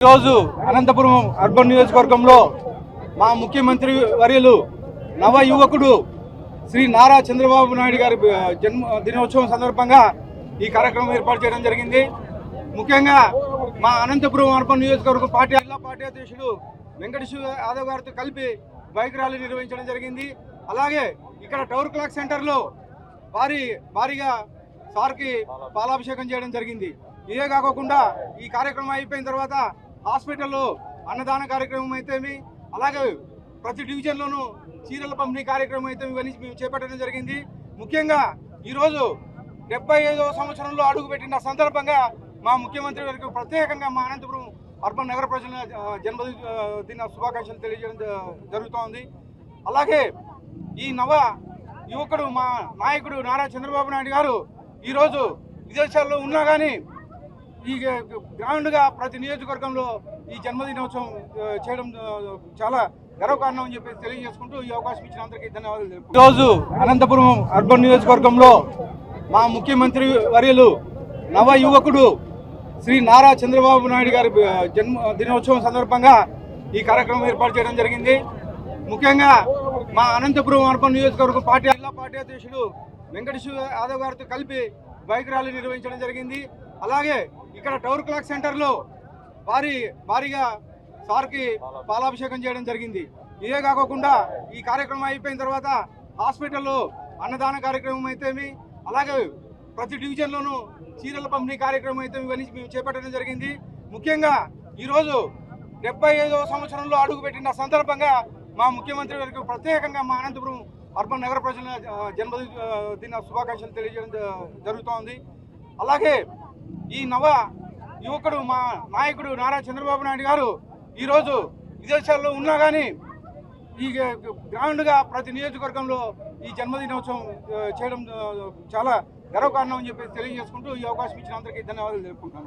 ఈరోజు అనంతపురం అర్బన్ నియోజకవర్గంలో మా ముఖ్యమంత్రి వర్యులు నవ యువకుడు శ్రీ నారా చంద్రబాబు నాయుడు గారి జన్మ దినోత్సవం సందర్భంగా ఈ కార్యక్రమం ఏర్పాటు చేయడం జరిగింది. ముఖ్యంగా మా అనంతపురం అర్బన్ నియోజకవర్గం జిల్లా పార్టీ అధ్యక్షుడు వెంకటేశ్వర యాదవ్ గారితో కలిపి బైక్ ర్యాలీ నిర్వహించడం జరిగింది. అలాగే ఇక్కడ టవర్ క్లాక్ సెంటర్లో భారీగా సార్కి పాలాభిషేకం చేయడం జరిగింది. ఇదే కాకుండా ఈ కార్యక్రమం అయిపోయిన తర్వాత హాస్పిటల్లో అన్నదాన కార్యక్రమం అయితేమి, అలాగే ప్రతి డివిజన్లోనూ చీరల పంపిణీ కార్యక్రమం అయితే ఇవన్నీ మేము చేపట్టడం జరిగింది. ముఖ్యంగా ఈరోజు 75వ సంవత్సరంలో అడుగుపెట్టిన సందర్భంగా మా ముఖ్యమంత్రి గారికి ప్రత్యేకంగా మా అనంతపురం అర్బన్ నగర ప్రజల జన్మదిన శుభాకాంక్షలు తెలియజేయడం జరుగుతోంది. అలాగే ఈ నవ యువకుడు మా నాయకుడు నారా చంద్రబాబు నాయుడు గారు ఈరోజు విదేశాల్లో ఉన్నా కానీ ఈ గ్రౌండ్గా ప్రతి నియోజకవర్గంలో ఈ జన్మదినోత్సవం చేయడం చాలా గర్వకారణం అని చెప్పి తెలియజేసుకుంటూ ఈ అవకాశం ఇచ్చిన అందరికీ ధన్యవాదాలు. ఈరోజు అనంతపురం అర్బన్ నియోజకవర్గంలో మా ముఖ్యమంత్రి వర్యులు నవ యువకుడు శ్రీ నారా చంద్రబాబు నాయుడు గారి జన్మ దినోత్సవం సందర్భంగా ఈ కార్యక్రమం ఏర్పాటు చేయడం జరిగింది. ముఖ్యంగా మా అనంతపురం అర్బన్ నియోజకవర్గం జిల్లా పార్టీ అధ్యక్షుడు వెంకటేశ్వర యాదవ్ గారితో కలిపి బైక్ ర్యాలీ నిర్వహించడం జరిగింది. అలాగే ఇక్కడ టవర్ క్లాక్ సెంటర్లో భారీగా సార్కి పాలాభిషేకం చేయడం జరిగింది. ఇదే కాకుండా ఈ కార్యక్రమం అయిపోయిన తర్వాత హాస్పిటల్లో అన్నదాన కార్యక్రమం అయితేమి, అలాగే ప్రతి డివిజన్లోనూ చీరల పంపిణీ కార్యక్రమం అయితే ఇవన్నీ మేము చేపట్టడం జరిగింది. ముఖ్యంగా ఈరోజు 75వ సంవత్సరంలో అడుగుపెట్టిన సందర్భంగా మా ముఖ్యమంత్రి గారికి ప్రత్యేకంగా మా అనంతపురం అర్బన్ నగర ప్రజల జన్మదిన శుభాకాంక్షలు తెలియజేయడం జరుగుతోంది. అలాగే ఈ నవ యువకుడు మా నాయకుడు నారా చంద్రబాబు నాయుడు గారు ఈరోజు విదేశాల్లో ఉన్నా కానీ ఈ గ్రౌండ్గా ప్రతి నియోజకవర్గంలో ఈ జన్మదినోత్సవం చేయడం చాలా గర్వకారణం అని చెప్పి తెలియజేసుకుంటూ ఈ అవకాశం ఇచ్చిన అందరికీ ధన్యవాదాలు తెలుపుకుంటున్నాను.